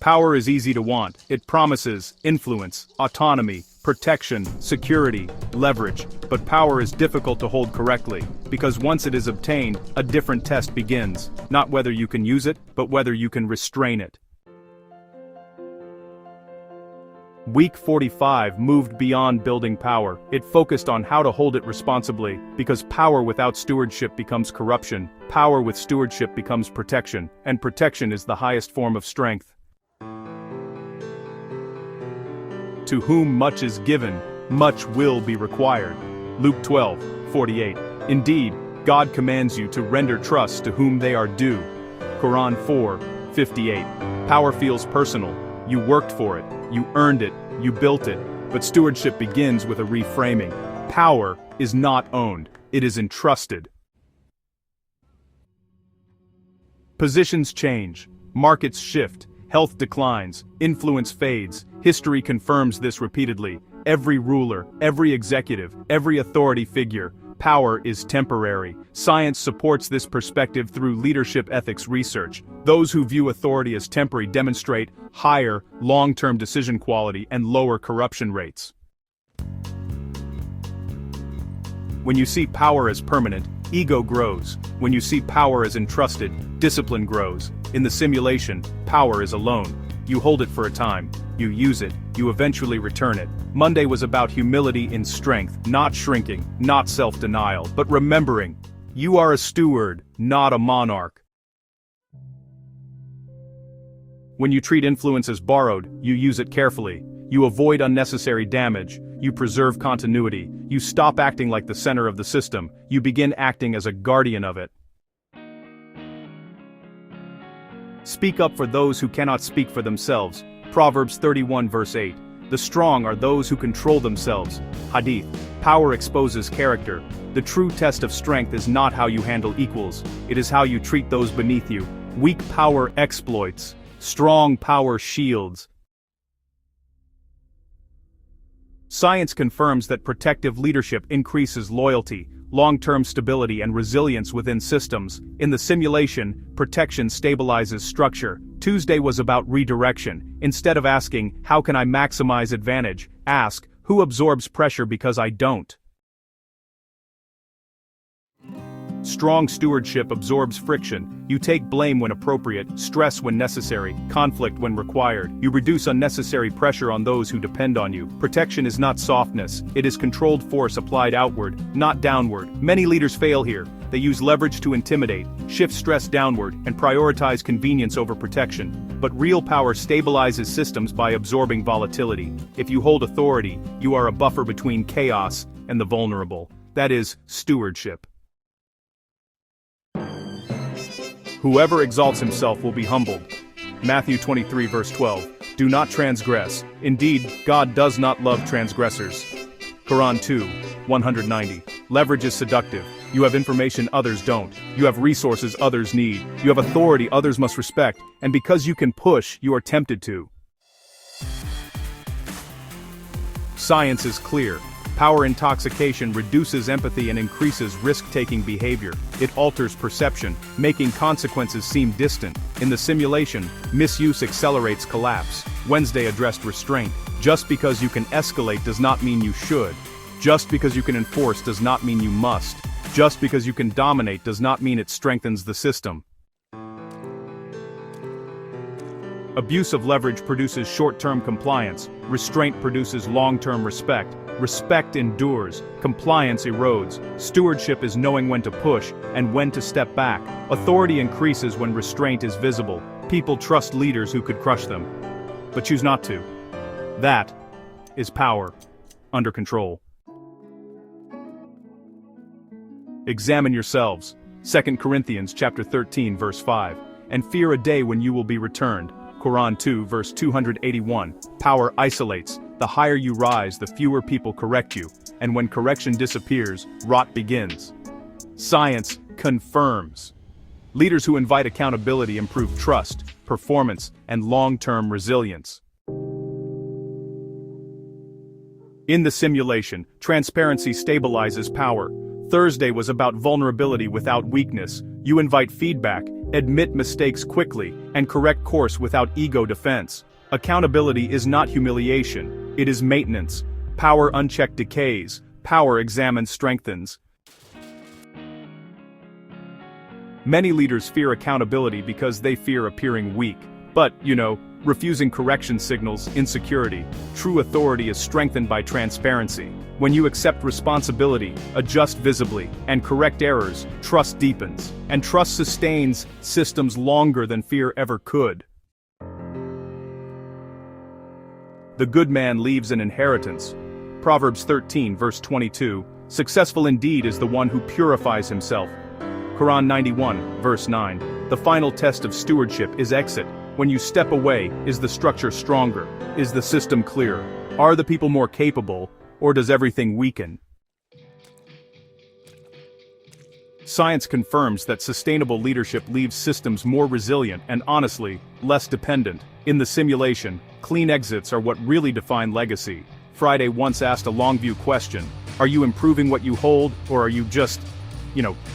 Power is easy to want. It promises influence, autonomy, protection, security, leverage. But power is difficult to hold correctly, because once it is obtained, a different test begins. Not whether you can use it, but whether you can restrain it. Week 45 moved beyond building power. It focused on how to hold it responsibly, because power without stewardship becomes corruption, power with stewardship becomes protection, and protection is the highest form of strength. To whom much is given, much will be required. Luke 12:48. Indeed, God commands you to render trust to whom they are due. Quran 4:58. Power feels personal. You worked for it, you earned it, you built it. But stewardship begins with a reframing. Power is not owned, it is entrusted. Positions change, markets shift, health declines, influence fades. History confirms this repeatedly. Every ruler, every executive, every authority figure, power is temporary. Science supports this perspective through leadership ethics research. Those who view authority as temporary demonstrate higher, long-term decision quality and lower corruption rates. When you see power as permanent, ego grows. When you see power as entrusted, discipline grows. In the simulation, power is alone. You hold it for a time, you use it, you eventually return it. Monday was about humility in strength, not shrinking, not self-denial, but remembering, you are a steward, not a monarch. When you treat influence as borrowed, you use it carefully. You avoid unnecessary damage, you preserve continuity, you stop acting like the center of the system, you begin acting as a guardian of it. Speak up for those who cannot speak for themselves. Proverbs 31 verse 8. The strong are those who control themselves. Hadith. Power exposes character. The true test of strength is not how you handle equals, it is how you treat those beneath you. Weak power exploits. Strong power shields. Science confirms that protective leadership increases loyalty, long-term stability and resilience within systems. In the simulation, protection stabilizes structure. Tuesday was about redirection. Instead of asking, how can I maximize advantage, ask, who absorbs pressure because I don't? Strong stewardship absorbs friction. You take blame when appropriate, stress when necessary, conflict when required. You reduce unnecessary pressure on those who depend on you. Protection is not softness, it is controlled force applied outward, not downward. Many leaders fail here. They use leverage to intimidate, shift stress downward, and prioritize convenience over protection. But real power stabilizes systems by absorbing volatility. If you hold authority, you are a buffer between chaos and the vulnerable. That is stewardship. Whoever exalts himself will be humbled. Matthew 23 verse 12. Do not transgress. Indeed, God does not love transgressors. Quran 2, 190. Leverage is seductive. You have information others don't. You have resources others need. You have authority others must respect. And because you can push, you are tempted to. Science is clear. Power intoxication reduces empathy and increases risk-taking behavior. It alters perception, making consequences seem distant. In the simulation, misuse accelerates collapse. Wednesday addressed restraint. Just because you can escalate does not mean you should. Just because you can enforce does not mean you must. Just because you can dominate does not mean it strengthens the system. Abuse of leverage produces short-term compliance. Restraint produces long-term respect. Respect endures, compliance erodes. Stewardship is knowing when to push and when to step back. Authority increases when restraint is visible. People trust leaders who could crush them, but choose not to. That is power under control. Examine yourselves. 2 Corinthians chapter 13 verse 5. And fear a day when you will be returned. Quran 2 verse 281. Power isolates. The higher you rise, the fewer people correct you, and when correction disappears, rot begins. Science confirms. Leaders who invite accountability improve trust, performance, and long-term resilience. In the simulation, transparency stabilizes power. Thursday was about vulnerability without weakness. You invite feedback, Admit mistakes quickly, and correct course without ego defense. Accountability is not humiliation, it is maintenance. Power unchecked decays, power examined strengthens. Many leaders fear accountability because they fear appearing weak. But, refusing correction signals insecurity. True authority is strengthened by transparency. When you accept responsibility, adjust visibly, and correct errors, trust deepens. And trust sustains systems longer than fear ever could. The good man leaves an inheritance. Proverbs 13 verse 22, successful indeed is the one who purifies himself. Quran 91 verse 9, the final test of stewardship is exit. When you step away, is the structure stronger? Is the system clearer? Are the people more capable, or does everything weaken? Science confirms that sustainable leadership leaves systems more resilient and honestly, less dependent. In the simulation, clean exits are what really define legacy. Friday once asked a long-view question: are you improving what you hold, or are you just,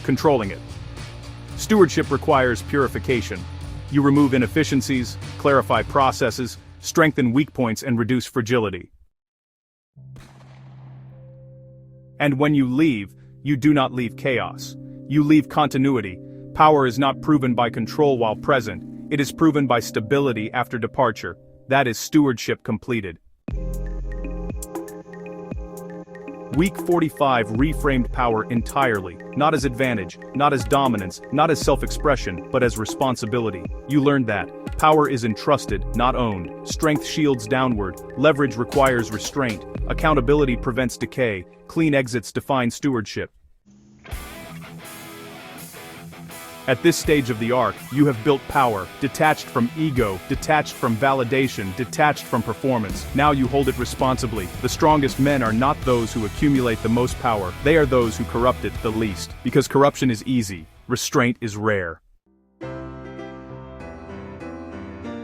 controlling it? Stewardship requires purification. You remove inefficiencies, clarify processes, strengthen weak points and reduce fragility. And when you leave, you do not leave chaos. You leave continuity. Power is not proven by control while present, it is proven by stability after departure. That is stewardship completed. Week 45 reframed power entirely, not as advantage, not as dominance, not as self-expression, but as responsibility. You learned that power is entrusted, not owned. Strength shields downward, leverage requires restraint, accountability prevents decay, clean exits define stewardship. At this stage of the arc, you have built power, detached from ego, detached from validation, detached from performance. Now you hold it responsibly. The strongest men are not those who accumulate the most power, they are those who corrupt it the least. Because corruption is easy, restraint is rare.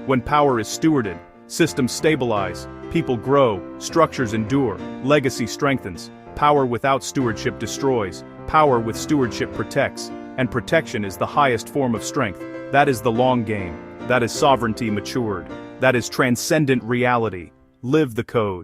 When power is stewarded, systems stabilize, people grow, structures endure, legacy strengthens. Power without stewardship destroys, power with stewardship protects. And protection is the highest form of strength. That is the long game. That is sovereignty matured. That is transcendent reality. Live the code.